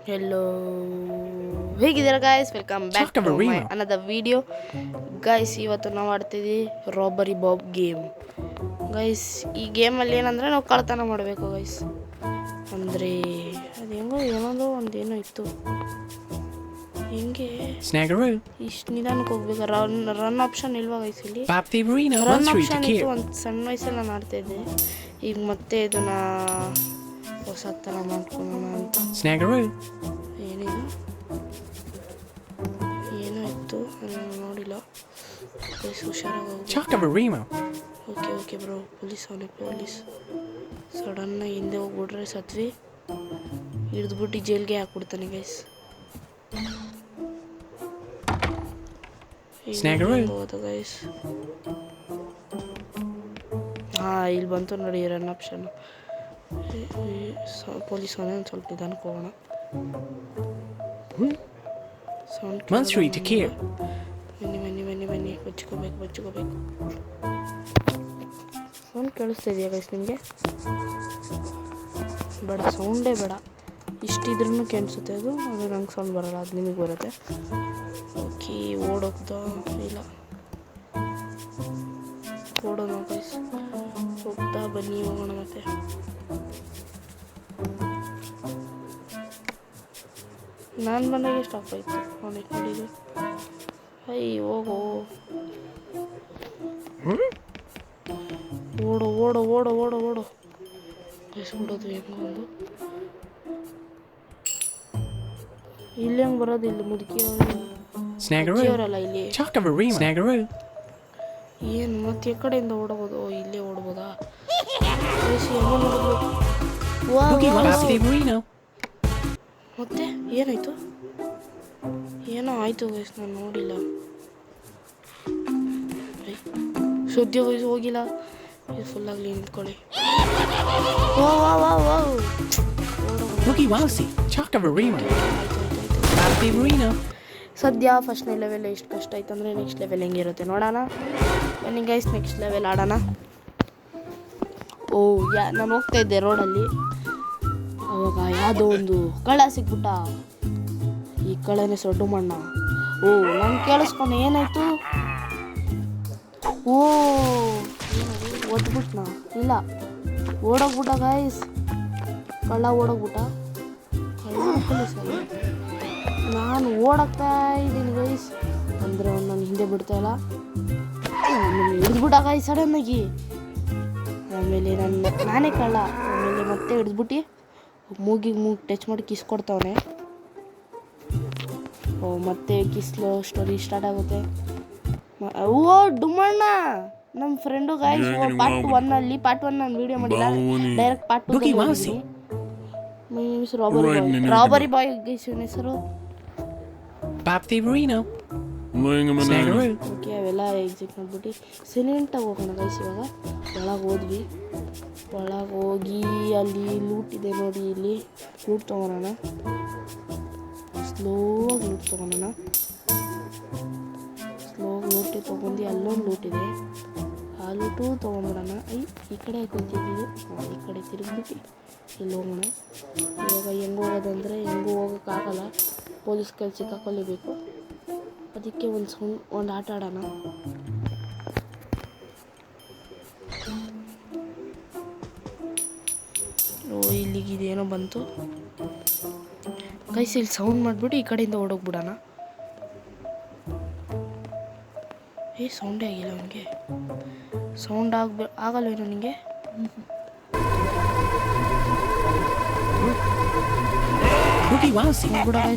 Hello, ಹೇಗಿದ್ದೀರಾ guys? Welcome back to my another video. Guys, ಇವತ್ತು ನಾವು ಆಡ್ತಿದ್ದೀವಿ ರಾಬರಿ ಬಾಬ್ ಗೇಮ್. ಗೈಸ್, ಈ ಗೇಮಲ್ಲಿ ಏನಂದರೆ ನಾವು ಕಳ್ತನ ಮಾಡಬೇಕು ಗೈಸ್. ಅಂದರೆ ಅದು ಹೆಂಗೋ ಏನೋ ಒಂದೇನೋ ಇತ್ತು. ಹೆಂಗೆ ಇಷ್ಟು ನಿಧಾನಕ್ಕೆ ಹೋಗ್ಬೇಕು? ರನ್ ಆಪ್ಷನ್ ಇಲ್ವಾ ಗೈಸ್ ಇಲ್ಲಿ? ರನ್ ಆಪ್ಷನ್ ಇತ್ತು ಒಂದು ಸಣ್ಣ ವಯಸ್ಸಲ್ಲಿ ನಾನು ಆಡ್ತಾಯಿದ್ದೆ. ಈಗ ಮತ್ತೆ ಇದನ್ನು ಹೊಸ ಥರ ಮಾಡ್ಕೊಳ್ಳೋಣ ಅಂತ. ಏನಿದು ಏನೋ ಇತ್ತು, ನಾನು ನೋಡಿಲ್ಲ. ಹುಷಾರಾಗಿ. ಓಕೆ ಬ್ರೋ, ಪೊಲೀಸ್ ಅವನೇ ಪೊಲೀಸ್. ಸಡನ್ನಾಗಿ ಹಿಂದೆ ಹೋಗ್ಬಿಟ್ರೆ ಸತ್ವಿ, ಹಿಡಿದ್ಬಿಟ್ಟು ಜೈಲ್ಗೆ ಹಾಕ್ಬಿಡ್ತಾನೆ ಗೈಸ್. ಹೋದ ಗೈಸ್. ಹಾಂ, ಇಲ್ಲಿ ಬಂತು ನೋಡಿ ರನ್ ಆಪ್ಷನ್. ಪೊಲೀಸ್ ಅವನೇ ಒಂದು ಸ್ವಲ್ಪ ನಿಧಾನಕ್ಕೆ ಹೋಗೋಣ. ಬನ್ನಿ, ಬಚ್ಕೋಬೇಕು. ಸೌಂಡ್ ಕೇಳಿಸ್ತಾ ಇದೆಯಾ ಗೈಸ್ ನಿಮಗೆ? ಬೇಡ, ಸೌಂಡೇ ಬೇಡ. ಇಷ್ಟಿದ್ರೂ ಕೇಳಿಸುತ್ತೆ ಅದು ನಂಗೆ ಸೌಂಡ್ ಬರೋಲ್ಲ, ಅದು ನಿಮಗೆ ಬರುತ್ತೆ. ಓಕೆ, ಓಡೋಗ್ತಾ ಇಲ್ಲ, ಓಡೋಣ ಗೈಸ್. ಹೋಗ್ತಾ ಬನ್ನಿ, ಹೋಗೋಣ ಮತ್ತೆ. ನಾನು ಬಂದಾಗ ಸ್ಟಾಪ್ ಆಯಿತು. ನೋಡಿದ್ದು ಹೋಗೋ, ಓಡೋ ಗೈಸ್. ಓಡೋದು ಹೆಂಗೋ ಒಂದು. ಇಲ್ಲಿ ಹೆಂಗೆ ಬರೋದು? ಇಲ್ಲಿ ಮುದುಕಿಯವರಲ್ಲ ಇಲ್ಲಿ. ಏನು ಮತ್ತೆ ಈ ಕಡೆಯಿಂದ ಓಡಬಹುದು? ಇಲ್ಲೇ ಓಡ್ಬೋದಾ? ಮತ್ತೆ ಏನಾಯ್ತು? ಏನೋ ಆಯ್ತು ಗೈಸ್, ನಾನು ನೋಡಿಲ್ಲ. ಸದ್ಯ ಗೈಸ್ ಹೋಗಿಲ್ಲ. ಇದು ಫುಲ್ಲಾಗಲಿ ನಿಂತ್ಕೊಳ್ಳಿ. ಸದ್ಯ ಫಸ್ಟ್ನೇ ಲೆವೆಲ್ ಎಷ್ಟು ಕಷ್ಟ ಆಯ್ತು ಅಂದರೆ ನೆಕ್ಸ್ಟ್ ಲೆವೆಲ್ ಹೆಂಗಿರುತ್ತೆ ನೋಡೋಣ. ಬನ್ನಿ ಗೈಸ್, ನೆಕ್ಸ್ಟ್ ಲೆವೆಲ್ ಆಡೋಣ. ನಾನು ಹೋಗ್ತಾ ಇದ್ದೆ ರೋಡಲ್ಲಿ, ಅವಾಗ ಯಾವುದೋ ಒಂದು ಕಳ್ಳ ಸಿಕ್ಬಿಟ್ಟ. ಈ ಕಳ್ಳನೇ ಸೊಡ್ಡು ಮಣ್ಣ. ನಾನು ಕೇಳಿಸ್ಕೊಂಡು ಏನಾಯ್ತು? ಒದ್ಬಿಟ್ನ? ಇಲ್ಲ, ಓಡೋಗ್ಬಿಟ್ಟ ಗೈಸ್. ಕಳ್ಳ ಓಡೋಗ್ಬಿಟ್ಟ. ನಾನು ಓಡೋಗ್ತಾ ಇದ್ದೀನಿ ಗೈಸ್, ಅಂದರೆ ಅವ್ನು ನಾನು ಹಿಂದೆ ಬಿಡ್ತಾಯಿಲ್ಲ. ಆಮೇಲೆ ಹಿಡಿದ್ಬಿಟ್ಟ ಗೈಸ್ ಸಡನ್ನಾಗಿ. ಆಮೇಲೆ ನಾನೇ ಕಳ್ಳ. ಆಮೇಲೆ ಮತ್ತೆ ಹಿಡಿದ್ಬಿಟ್ಟು ಮೂಗಿಗೆ ಟಚ್ ಮಾಡಿ ಕಿಸ್ ಕೊಡ್ತಾವನೆ. ಮತ್ತೆ ಕಿಸ್ಲು ಸ್ಟೋರಿ ಸ್ಟಾರ್ಟ್ ಆಗುತ್ತೆ. ಡುಮಣ್ಣ ನಮ್ಮ ಫ್ರೆಂಡು ಗಾಯ್ಸ್. ಪಾರ್ಟ್ 1 ಪಾರ್ಟ್ 1 ನಾನು ವೀಡಿಯೋ ಮಾಡಿಲ್ಲ, direct part 2 robbery boy guys ಇವನ ಹೆಸರು. ಓಕೆ, ಅವೆಲ್ಲ ಎಕ್ಸಿಟ್ ಮಾಡಿಬಿಟ್ಟು ಸೈಲೆಂಟಾಗಿ ಹೋಗೋಣ ಗೈಸ್. ಇವಾಗ ಒಳಗೆ ಹೋದ್ವಿ. ಒಳಗೆ ಹೋಗಿ ಅಲ್ಲಿ ಲೂಟ್ ಇದೆ ನೋಡಿ, ಇಲ್ಲಿ ಲೂಟ್ ತೊಗೊಳೋಣ. ಸ್ಲೋವಾಗಿ ಲೂಟ್ ತೊಗೊಳೋಣ. ಸ್ಲೋವಾಗಿ ಲೂಟಿ ತೊಗೊಂಡು ಅಲ್ಲೊಂದು ಲೂಟ್ ಇದೆ, ಆ ಲೂಟು ತೊಗೊಂಡ್ಬಿಡೋಣ. ಈ ಕಡೆ ಕೂತಿದ್ದು, ಈ ಕಡೆ ತಿರುಗಿಬಿಟ್ಟು ಇಲ್ಲಿ ಹೋಗೋಣ. ಇವಾಗ ಹೆಂಗೆ ಹೋಗೋದಂದರೆ ಹೆಂಗೂ ಹೋಗೋಕ್ಕಾಗಲ್ಲ, ಪೊಲೀಸ್ ಕೈಲಿ ಸಿಕ್ಕಾಕೊಳ್ಳೇಬೇಕು. ಅದಕ್ಕೆ ಒಂದು ಆಟ ಆಡೋಣ. ಇಲ್ಲಿಗಿದೇನೋ ಬಂತು ಗೈಸ್. ಇಲ್ಲಿ ಸೌಂಡ್ ಮಾಡಿಬಿಟ್ಟು ಈ ಕಡೆಯಿಂದ ಓಡೋಗ್ಬಿಡೋಣ. ಸೌಂಡೇ ಆಗಿಲ್ಲ ಅವನಿಗೆ. ಸೌಂಡ್ ಆಗಲ್ವೇನೋ ನಿನಗೆ? ಹೊಡೆದಾಗ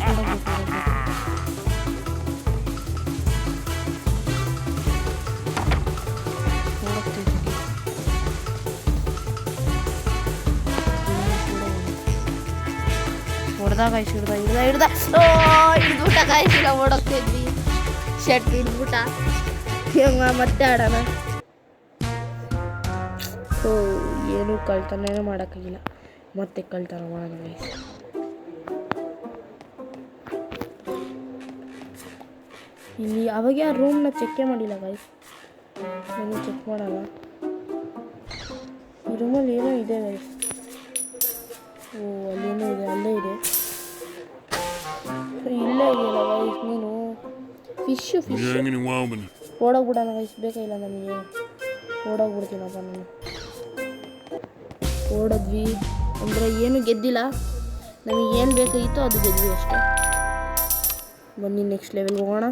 ಹಿಡ್ಬಿಟ್ಟ ಗಾಯ್ಸ್. ಇಲ್ಲ, ಓಡೋಗ್ತಿದ್ವಿ, ಶರ್ಟ್ ಹಿಡ್ಬಿಟ್ಟ. ಮತ್ತೆ ಆಡೋಣ. ಏನು ಕಳ್ತನ ಮಾಡೋಕ್ಕಾಗಿಲ್ಲ, ಮತ್ತೆ ಕಳ್ತನ ಮಾಡೋಣ ಗೈಸ್. ಇಲ್ಲಿ ಅವಾಗ ಆ ರೂಮ್ನ ಚೆಕ್ಕೇ ಮಾಡಿಲ್ಲ ಗೈಸ್. ನಾನು ಚೆಕ್ ಮಾಡೋಣ. ಈ ರೂಮಲ್ಲಿ ಏನೋ ಇದೆ ಗೈಸ್. ಅಲ್ಲೇನೋ ಇದೆ, ಅಲ್ಲೇ ಇದೆ. ಫಿಶ್ಶು ಓಡೋಗ್ಬಿಡೋಣ ಗೈಸ್, ಬೇಕಾಗಿಲ್ಲ ನಮಗೆ, ಓಡೋಗ್ಬಿಡ್ತೀನಪ್ಪ ನಾನು. ಓಡಿದ್ವಿ ಅಂದರೆ ಏನು ಗೆದ್ದಿಲ್ಲ, ನಮಗೆ ಏನು ಬೇಕಾಗಿತ್ತೋ ಅದು ಗೆದ್ವಿ ಅಷ್ಟೇ. ಬನ್ನಿ ನೆಕ್ಸ್ಟ್ ಲೆವೆಲ್ಗೆ ಹೋಗೋಣ.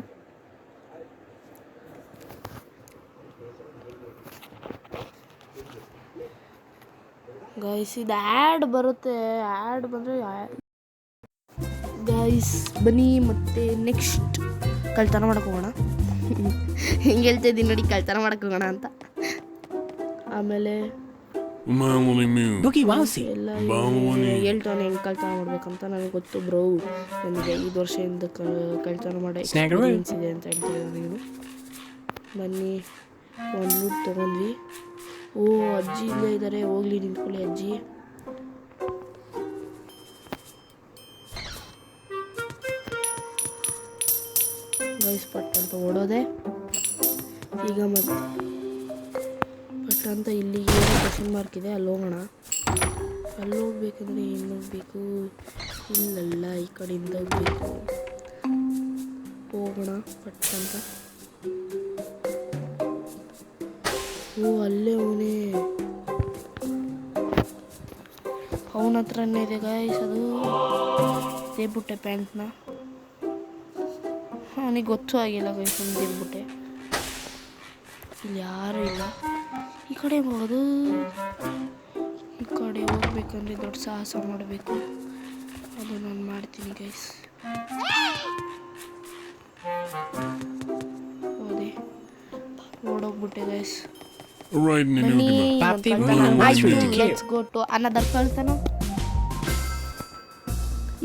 ಗೈಸ್ ಇದು ಆ್ಯಡ್ ಬರುತ್ತೆ, ಆ್ಯಡ್ ಬಂದರೆ ಗೈಸ್ ಬನ್ನಿ ಮತ್ತೆ ನೆಕ್ಸ್ಟ್ ಕಳ್ತನ ಮಾಡಕ್ಕೆ ಹೋಗೋಣ. ಹಿಂಗೆ ಹೇಳ್ತಾ ಇದ್ದೀನಿ ನೋಡಿ, ಕಳ್ತನ ಮಾಡಕ್ಕೆ ಹೋಗೋಣ ಅಂತ. ಆಮೇಲೆ ಎಲ್ಲ ಹೇಳ್ತಾನೆ ಹೆಂಗೆ ಕಳ್ತನ ಮಾಡ್ಬೇಕಂತ ನನಗೆ ಗೊತ್ತು ಬ್ರೋ. ನನಗೆ 5 ವರ್ಷದಿಂದ ಕಳ್ತನ ಮಾಡೋ ಎಕ್ಸ್ಪೀರಿಯನ್ಸ್ ಇದೆ ಅಂತ ಹೇಳ್ತಿದ್ದೆ ನೀವು. ಬನ್ನಿ ಒಂದು ಲೂಟ್ ತೊಗೊಂಡ್ವಿ. ಓ ಅಜ್ಜಿ ಇಲ್ಲೇ ಇದ್ದಾರೆ, ಹೋಗ್ಲಿ ನಿಂತ್ಕೊಳ್ಳಿ ಅಜ್ಜಿ. ಗೈಸ್ ಪಟ್ ಅಂತ ಓಡೋದೆ. ಈಗ ಮತ್ತೆ ಪಟ್ ಅಂತ ಇಲ್ಲಿಗೆ ಏನೋ ಕ್ವೆಶ್ಚನ್ ಮಾರ್ಕ್ ಇದೆ, ಅಲ್ಲಿ ಹೋಗೋಣ. ಅಲ್ಲಿ ಹೋಗ್ಬೇಕಂದ್ರೆ ಏನು ಹೋಗ್ಬೇಕು? ಇಲ್ಲಲ್ಲ, ಈ ಕಡೆಯಿಂದ ಹೋಗ್ಬೇಕು. ಹೋಗೋಣ ಪಟ್ ಅಂತ. ಓ ಅಲ್ಲೇ ಅವನ ಹತ್ರನೇ ಇದೆ ಗೈಸ್, ಅದು ದೇಬ್ಬಿಟ್ಟೆ ಪ್ಯಾಂಟ್ನ. ಅವನಿಗೆ ಗೊತ್ತೂ ಆಗಿಲ್ಲ ಗೈಸ್, ಒಂದು ದೇಬ್ಬಿಟ್ಟೆ. ಇಲ್ಲಿ ಯಾರೂ ಇಲ್ಲ. ಈ ಕಡೆ ಹೋಗೋದು, ಈ ಕಡೆ ಹೋಗ್ಬೇಕಂದ್ರೆ ದೊಡ್ಡ ಸಾಹಸ ಮಾಡಬೇಕು. ಅದು ನಾನು ಮಾಡ್ತೀನಿ ಗೈಸ್. ಹೋದೆ, ಓಡೋಗ್ಬಿಟ್ಟೆ guys. Let's go to another ಕಳ್ತನ.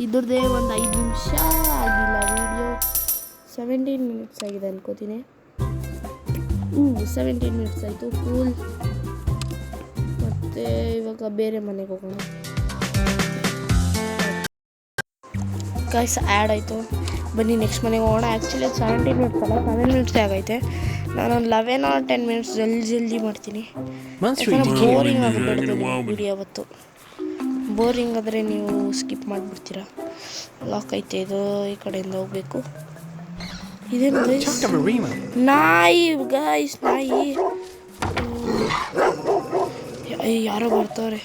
ಇದ್ರದ್ದೇ ಒಂದು 5 ನಿಮಿಷ ಆಗಿಲ್ಲ ವಿಡಿಯೋ, 17 ಮಿನಿಟ್ಸ್ ಆಗಿದೆ ಅನ್ಕೋತೀನಿ. 17 ಮಿನಿಟ್ಸ್ ಆಯಿತು. ಕೂಲ್. ಮತ್ತು ಇವಾಗ ಬೇರೆ ಮನೆಗೆ ಹೋಗೋಣ. ಗೈಸ್ ಆ್ಯಡ್ ಆಯಿತು, ಬನ್ನಿ ನೆಕ್ಸ್ಟ್ ಮನೆಗೆ ಹೋಗೋಣ. ಆ್ಯಕ್ಚುಲಿ 17 ಮಿನಿಟ್ಸ್ ಅಲ್ಲ, 7 ಮಿನಿಟ್ಸೇ ಆಗೈತೆ. ನಾನೊಂದು 11 or 10 ಮಿನಿಟ್ಸ್ ಜಲ್ದಿ ಮಾಡ್ತೀನಿ. ಬೋರಿಂಗ್ ಆಗಿಬಿಡ್ತದೆ ವಿಡಿಯೋ ಅವತ್ತು. ಬೋರಿಂಗ್ ಆದರೆ ನೀವು ಸ್ಕಿಪ್ ಮಾಡಿಬಿಡ್ತೀರಾ. ಲಾಕ್ ಐತೆ ಇದು, ಈ ಕಡೆಯಿಂದ ಹೋಗಬೇಕು. ಇದೇನು ನಾಯಿ ಗೈಸ್, ನಾಯಿ. ಯಾರೋ ಬರ್ತಾವ್ರೆ,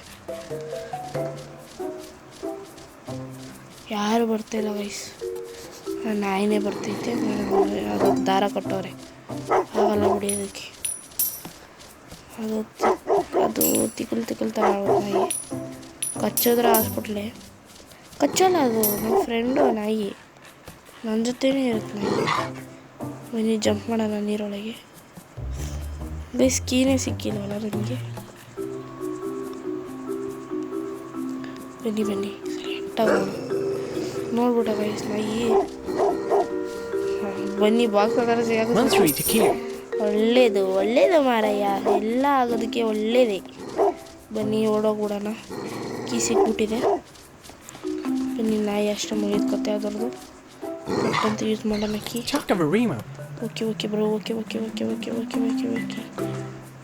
ಯಾರು ಬರ್ತಾಯಿಲ್ಲ ಗೈಸ್. ನಾಯಿನೇ ಬರ್ತೈತೆ. ಅದು ದಾರ ಕಟ್ಟವ್ರೆ, ಆಗಲ್ಲ ಹೊಡಿಯೋದಕ್ಕೆ. ಅದು ತಿಕ್ಕಲ್ ಥರ ಆಗೋದು ನಾಯಿ. ಕಚ್ಚೋದ್ರೆ ಹಾಸ್ಪಿಟ್ಲೆ. ಕಚ್ಚಲ್ಲ, ಅದು ನನ್ನ ಫ್ರೆಂಡು ನಾಯಿ, ನನ್ನ ಜೊತೆನೇ ಇರುತ್ತೆ ನಾಯಿ. ಬನ್ನಿ ಜಂಪ್ ಮಾಡೋಣ ನೀರೊಳಗೆ. ಗೈಸ್ ಕೀನೇ ಸಿಕ್ಕಿಲ್ವಲ್ಲ ನನಗೆ. ಬನ್ನಿ ಸೈಲೆಂಟಾಗೋಣ. ನೋಡ್ಬಿಟ್ಟ ಗೈಸ್ ನಾಯಿ. ಬನ್ನಿ ಬಾಕ್ಸ್ ಆಗಾರ ಸಿಗೋದು. ಒಳ್ಳೇದು ಮಾರಯ್ಯ, ಎಲ್ಲ ಆಗೋದಕ್ಕೆ ಒಳ್ಳೇದೇ. ಬನ್ನಿ ಓಡೋಗ್ಬಿಡೋಣ. ಕೀ ಸಿಕ್ಬಿಟ್ಟಿದೆ. ಬನ್ನಿ ನಾಯಿ ಅಷ್ಟೇ ಮುಗಿದ ಕತೆ ಅದರದು. ಅಂತ ಯೂಸ್ ಮಾಡೋಣ ಕೀ. Okay bro, okay.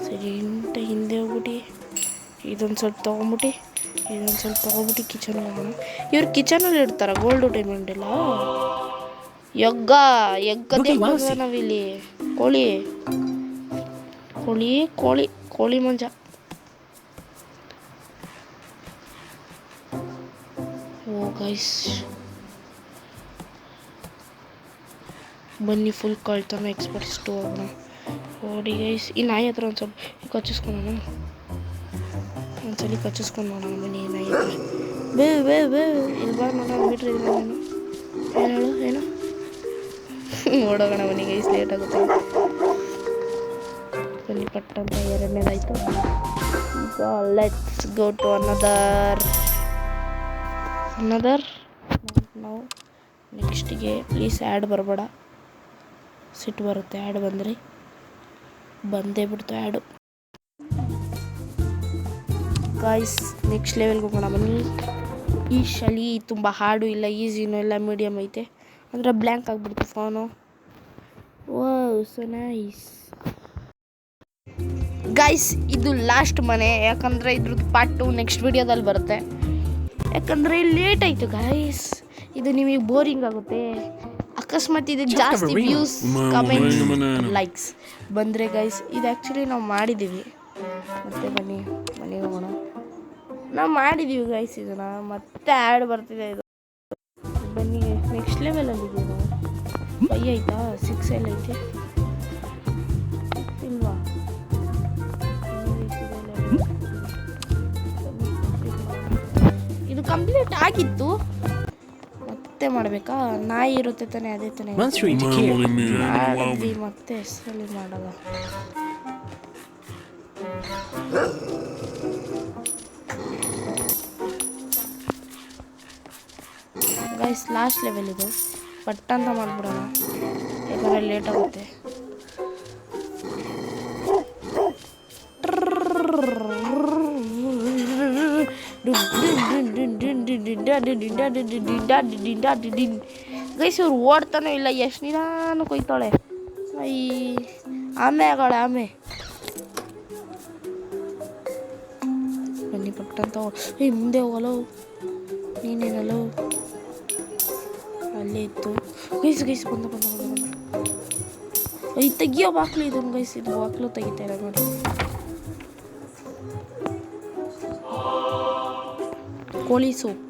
ಸರಿ ಹಿಂದೆ ಹೋಗ್ಬಿಟ್ಟು ಇದೊಂದು ಸ್ವಲ್ಪ ತೊಗೊಂಬಿಟ್ಟು ಕಿಚನ್ಗೆ ಹೋಗೋಣ. ಇವ್ರು ಕಿಚನಲ್ಲಿ ಇಡ್ತಾರ ಗೋಲ್ಡು ಡೈಮಂಡ್ ಎಲ್ಲ. ಎಗ್ ನಾವಿಲ್ಲಿ ಕೋಳಿ ಮಂಜ. ಓ ಗೈಸ್ ಬನ್ನಿ ಫುಲ್ ಕಳ್ತನ ಎಕ್ಸ್ಪರ್ಟ್ಸ್ ಟು ಹೋಗೋಣ. ಓಡಿ ಗೈಸ್. ಈ ನಾಯಿ ಹತ್ರ ಒಂದು ಸ್ವಲ್ಪ ಕಚ್ಚಿಸ್ಕೊಳ್ಳೋಣ. ಒಂದ್ಸಲಿ ಕಚ್ಚಿಸ್ಕೊಂಡು ನೋಡೋಣ ಬನ್ನಿ ನಾಯಿ ಹತ್ರ. ಬೇ ಇಲ್ಲಿ ಬಾ ನೋಡೋಣ. ಬಿಟ್ರಿ ಏನು ಓಡೋಗೋಣ ಬನ್ನಿ ಗೈಸ್, ಲೇಟ್ ಆಗುತ್ತೆ. ಬನ್ನಿ ಪಟ್ ಅಂತ 2ನೇದಾಯಿತು. ಈಗ ಲೆಟ್ಸ್ ಗೋ ಟು ಅನದರ್ ನಾವು ನೆಕ್ಸ್ಟಿಗೆ. ಪ್ಲೀಸ್ ಆ್ಯಡ್ ಬರಬೇಡ, ಸಿಟ್ಟು ಬರುತ್ತೆ ಆ್ಯಡ್ ಬಂದರೆ. ಬಂದೇ ಬಿಡ್ತು ಆ್ಯಡು. ಗಾಯ್ಸ್ ನೆಕ್ಸ್ಟ್ ಲೆವೆಲ್ಗೆ ಹೋಗೋಣ ಬನ್ನಿ. ಈ ಶಲಿ ತುಂಬ ಹಾರ್ಡು ಇಲ್ಲ, ಈಸಿನೂ ಇಲ್ಲ, ಮೀಡಿಯಮ್ ಐತೆ. ಅಂದರೆ ಬ್ಲ್ಯಾಂಕ್ ಆಗಿಬಿಡ್ತು ಫೋನು. ಓ ಸೊ ನೈಸ್ ಗಾಯ್ಸ್. ಇದು ಲಾಸ್ಟ್ ಮನೆ, ಯಾಕಂದರೆ ಇದ್ರದ್ದು ಪಾರ್ಟ್ 2 ನೆಕ್ಸ್ಟ್ ವಿಡಿಯೋದಲ್ಲಿ ಬರುತ್ತೆ. ಯಾಕಂದರೆ ಲೇಟ್ ಆಯಿತು ಗಾಯ್ಸ್. ಇದು ನಿಮಗೆ ಬೋರಿಂಗ್ ಆಗುತ್ತೆ. ಅಕಸ್ಮಾತ್ ಇದಕ್ಕೆ ಜಾಸ್ತಿ ವ್ಯೂಸ್ ಕಮೆಂಟ್ಸ್ ಲೈಕ್ಸ್ ಬಂದರೆ ಗೈಸ್ ಇದು ಆ್ಯಕ್ಚುಲಿ ನಾವು ಮಾಡಿದ್ದೀವಿ. ಮತ್ತೆ ಬನ್ನಿ ಮನೆಗೆ ಹೋಗೋಣ. ನಾವು ಮಾಡಿದ್ದೀವಿ ಗೈಸ್ ಇದನ್ನು, ಮತ್ತೆ ಆ್ಯಡ್ ಬರ್ತಿದೆ ಇದು. ಬನ್ನಿ ನೆಕ್ಸ್ಟ್ ಲೆವೆಲಲ್ಲಿ ಇದೀವಿ ನಾವು. 5 ಆಯಿತಾ 6 ಎಲ್ಲ ಐತೆ ಇಲ್ವಾ? ಇದು ಕಂಪ್ಲೀಟ್ ಆಗಿತ್ತು, ಮತ್ತೆ ಮಾಡಬೇಕಾ? ನಾಯಿ ಇರುತ್ತೆ ತಾನೆ, ಅದೇ ತಾನೆ ಮಾಡಿದ್ವಿ, ಮತ್ತೆ ಸಲಿ ಮಾಡಲ್ಲ. ಗೈಸ್ ಲಾಸ್ಟ್ ಲೆವೆಲ್ ಇದು, ಪಟ್ ಅಂತ ಮಾಡಿಬಿಡೋಣ ಯಾಕಂದರೆ ಲೇಟ್ ಆಗುತ್ತೆ. ಗೈಸ್ ಇವ್ರು ಓಡ್ತಾನೂ ಇಲ್ಲ, ಎಷ್ಟು ನಿಧಾನ ಕೊಯ್ತಾಳೆ. ಆಮೆ ಆಗೋಳೆ ಆಮೆ. ಬನ್ನಿ ಪಟ್ಟಂತ ಮುಂದೆ ಹೋಗಲ್ಲ, ನೀನೇನಲ್ಲ ಅಲ್ಲೇ ಇತ್ತು. ಗೈಸ್ ಗೈಸ್ ಬಂದ ಬಂದ ಬಂದ ಬಂದ ತೆಗಿಯೋ ಬಾಕ್ಲು ಇದನ್ನು ಗೈಸ್, ಇದು ಬಾಕ್ಲು ತೆಗಿತಾ ಇಲ್ಲ ನೋಡಿ. ಕೋಳಿ ಸೂಪ್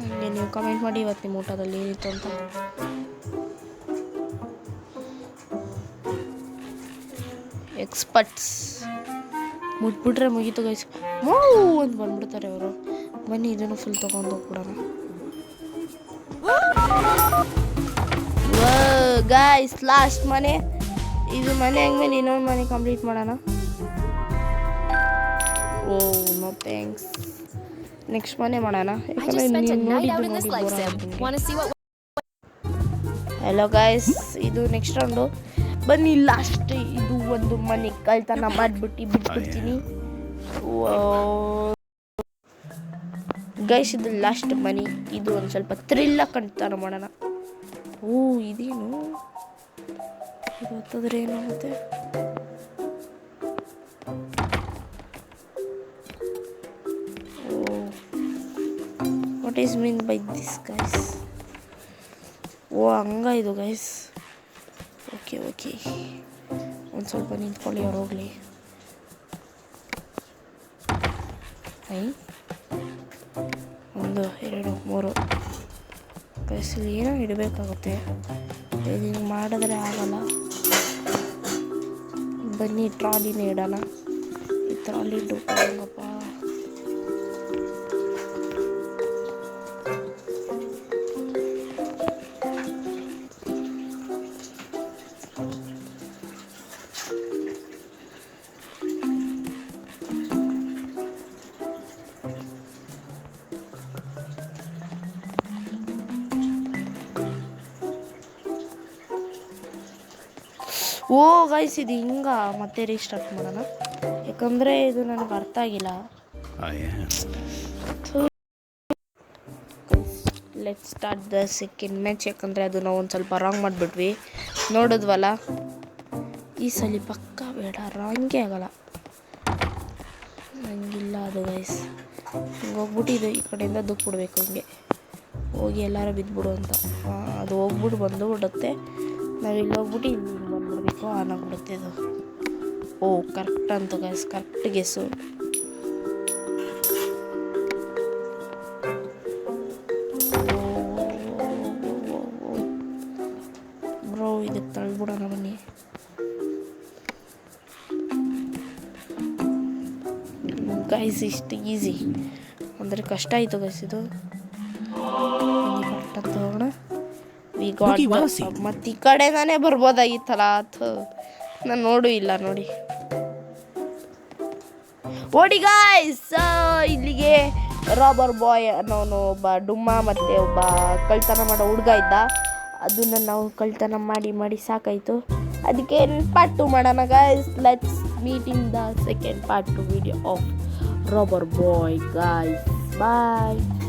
ಹಂಗೆ ನೀವು ಕಮೆಂಟ್ ಮಾಡಿ ಇವತ್ತು ನಿಮ್ಮ ಊಟದಲ್ಲಿ ಏನಿತ್ತು ಅಂತ. ಎಕ್ಸ್ಪರ್ಟ್ಸ್ ಮುಟ್ಬಿಟ್ರೆ ಮುಗೀತು ಗೈಸ್, ಅಂತ ಬಂದ್ಬಿಡ್ತಾರೆ ಅವರು. ಬನ್ನಿ ಇದನ್ನು ಫುಲ್ ತೊಗೊಂಡು ಹೋಗ್ಬಿಡೋಣ. ಗೈಸ್ ಲಾಸ್ಟ್ ಮನೆ ಇದು. ಮನೆ ಹಂಗ್ಮೇಲೆ ಇನ್ನೊಂದು ಮನೆ ಕಂಪ್ಲೀಟ್ ಮಾಡೋಣ. ಓ ನೋ ಥ್ಯಾಂಕ್ಸ್, ನೆಕ್ಸ್ಟ್ ಮನೆ ಮಾಡೋಣ ಯಾಕಂದರೆ ನೀವು ನೋಡಿದ್ದು. ಹಲೋ ಗೈಸ್, ಇದು ನೆಕ್ಸ್ಟ್ ರೌಂಡು. ಬನ್ನಿ ಲಾಸ್ಟ್ ಇದು ಒಂದು ಮನೆ ಕಳ್ತನ ಮಾಡಿಬಿಟ್ಟು ಬಿಟ್ಬಿಡ್ತೀನಿ. ಗೈಸ್ ಇದು ಲಾಸ್ಟ್ ಮನೆ, ಇದು ಒಂದು ಸ್ವಲ್ಪ ಥ್ರಿಲ್ಲಾಗಿ ಕಳ್ತನ ಮಾಡೋಣ. ಓ ಇದೇನು ಇದು ಹೊತ್ತದ್ರೆ ಏನಾಗುತ್ತೆ? What is mean by this guys? ಓ ಹಂಗ ಇದು ಗೈಸ್. ಓಕೆ ಓಕೆ, ಒಂದು ಸ್ವಲ್ಪ ನಿಂತ್ಕೊಳ್ಳಿ, ಅವ್ರು ಹೋಗಲಿ. 1 2 3 ಗೈಸಲ್ಲಿ ಏನೋ ಇಡಬೇಕಾಗುತ್ತೆ, ಇದು ಮಾಡಿದ್ರೆ ಆಗಲ್ಲ. ಬನ್ನಿ ಟ್ರಾಲಿನೇ ಇಡೋಣ. ಈ ಟ್ರಾಲಿ ಇಟ್ಟುಕೊಳ್ಳಪ್ಪ. ಓ ಗೈಸ್ ಇದು ಹಿಂಗ ಮತ್ತೆ ರೀಸ್ಟಾರ್ಟ್ ಮಾಡೋಣ ಯಾಕಂದರೆ ಇದು ನನಗೆ ಅರ್ಥ ಆಗಿಲ್ಲ. Let start the second match. ಯಾಕಂದರೆ ಅದು ನಾವು ಒಂದು ಸ್ವಲ್ಪ ರಾಂಗ್ ಮಾಡಿಬಿಟ್ವಿ, ನೋಡಿದ್ವಲ್ಲ. ಈ ಸಲ ಪಕ್ಕ ಬೇಡ, ರಾಂಗೇ ಆಗಲ್ಲ, ಹಂಗಿಲ್ಲ ಅದು ಗೈಸ್. ಹಿಂಗೆ ಹೋಗ್ಬಿಟ್ಟಿದೆ, ಈ ಕಡೆಯಿಂದ ದುಃಖ ಬಿಡಬೇಕು, ಹಿಂಗೆ ಹೋಗಿ ಎಲ್ಲರೂ ಬಿದ್ದುಬಿಡು ಅಂತ. ಅದು ಹೋಗ್ಬಿಟ್ಟು ಬಂದು ಬಿಡುತ್ತೆ, ನಾವು ಇಲ್ಲಿ ಹೋಗ್ಬಿಟ್ಟು ಇಲ್ಲಿ ಬಂದುಬಿಡ್ಬೇಕು, ಆನ್ ಆಗಿಬಿಡುತ್ತೆ ಇದು. ಓ ಕರೆಕ್ಟ್ ಅಂತ ಗೈಸ್, ಕರೆಕ್ಟ್ ಗೆಸ್ಸು. ಬ್ರೋ ಇದಕ್ಕೆ ತಳ್ಬಿಡೋಣ ಬನ್ನಿ. ಗೈಸ್ ಇಷ್ಟು ಈಸಿ ಅಂದರೆ ಕಷ್ಟ ಆಯಿತು ಗೈಸ್ ಇದು. ಕರೆಕ್ಟ್ ಅಂತ ಹೋಗೋಣ. ಮತ್ತು ಈ ಕಡೆನೇ ಬರ್ಬೋದಾಗಿತ್ತಲ್ಲ, ನಾನು ನೋಡು ಇಲ್ಲ ನೋಡಿ. ಓಡಿ ಗಾಯ್ಸ್, ಇಲ್ಲಿಗೆ ರಾಬರ್ ಬಾಯ್ ಅನ್ನೋನು ಒಬ್ಬ ಡುಮ್ಮ ಮತ್ತು ಒಬ್ಬ ಕಳ್ತನ ಮಾಡೋ ಹುಡುಗ ಇದ್ದ. ಅದನ್ನು ನಾವು ಕಳ್ತನ ಮಾಡಿ ಮಾಡಿ ಸಾಕಾಯಿತು, ಅದಕ್ಕೆ ಪಾರ್ಟ್ 2 ಮಾಡೋಣ guys. Let's meet in the second part 2 video of robber boy guys. Bye.